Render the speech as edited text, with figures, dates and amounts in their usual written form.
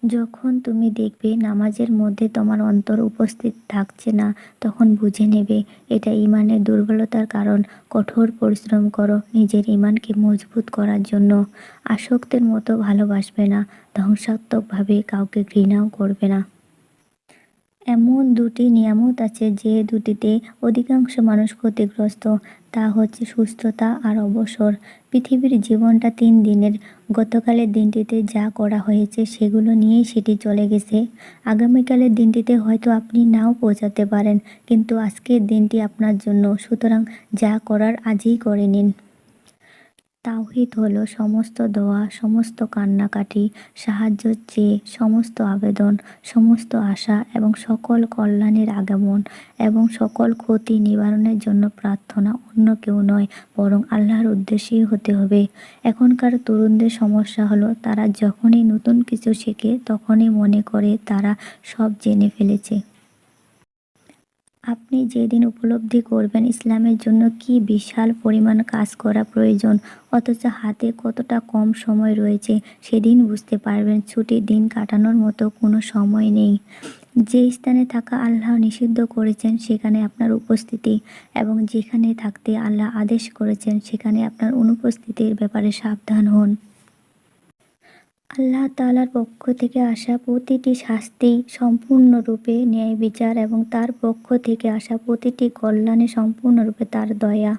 যখন তুমি দেখবে নামাজের মধ্যে তোমার অন্তর উপস্থিত থাকছে না, তখন বুঝে নেবে এটা ঈমানের দুর্বলতার কারণ। কঠোর পরিশ্রম করো নিজের ঈমানকে মজবুত করার জন্য। আসক্তের মতো ভালোবাসবে না, ধ্বংসাত্মকভাবে কাউকে ঘৃণাও করবে না। এমন দুটি নিয়ামত আছে যে দুটিতে অধিকাংশ মানুষ ক্ষতিগ্রস্ত, তা হচ্ছে সুস্থতা আর অবসর। পৃথিবীর জীবনটা 3 দিনের। গতকালের দিনটিতে যা করা হয়েছে সেগুলো নিয়েই সেটি চলে গেছে। আগামীকালের দিনটিতে হয়তো আপনি নাও পৌঁছাতে পারেন, কিন্তু আজকের দিনটি আপনার জন্য, সুতরাং যা করার আজই করে নিন। তাওহীদ হলো সমস্ত দোয়া, সমস্ত কান্নাকাটি, সাহায্য চেয়ে সমস্ত আবেদন, সমস্ত আশা এবং সকল কল্যাণের আগমন এবং সকল ক্ষতি নিবারণের জন্য প্রার্থনা, অন্য কেউ নয় বরং আল্লাহর উদ্দেশ্যেই হতে হবে। এখনকার তরুণদের সমস্যা হলো তারা যখনই নতুন কিছু শেখে তখনই মনে করে তারা সব জেনে ফেলেছে। আপনি যেদিন উপলব্ধি করবেন ইসলামের জন্য কী বিশাল পরিমাণ কাজ করা প্রয়োজন, অথচ হাতে কতটা কম সময় রয়েছে, সেদিন বুঝতে পারবেন ছুটির দিন কাটানোর মতো কোনো সময় নেই। যে স্থানে থাকা আল্লাহ নিষিদ্ধ করেছেন সেখানে আপনার উপস্থিতি, এবং যেখানে থাকতে আল্লাহ আদেশ করেছেন সেখানে আপনার অনুপস্থিতির ব্যাপারে সাবধান হন। আল্লাহ তাআলার পক্ষ থেকে আসা প্রতিটি শাস্তি সম্পূর্ণরূপে ন্যায় বিচার এবং তার পক্ষ থেকে আসা প্রতিটি কল্যাণে সম্পূর্ণরূপে তার দয়া।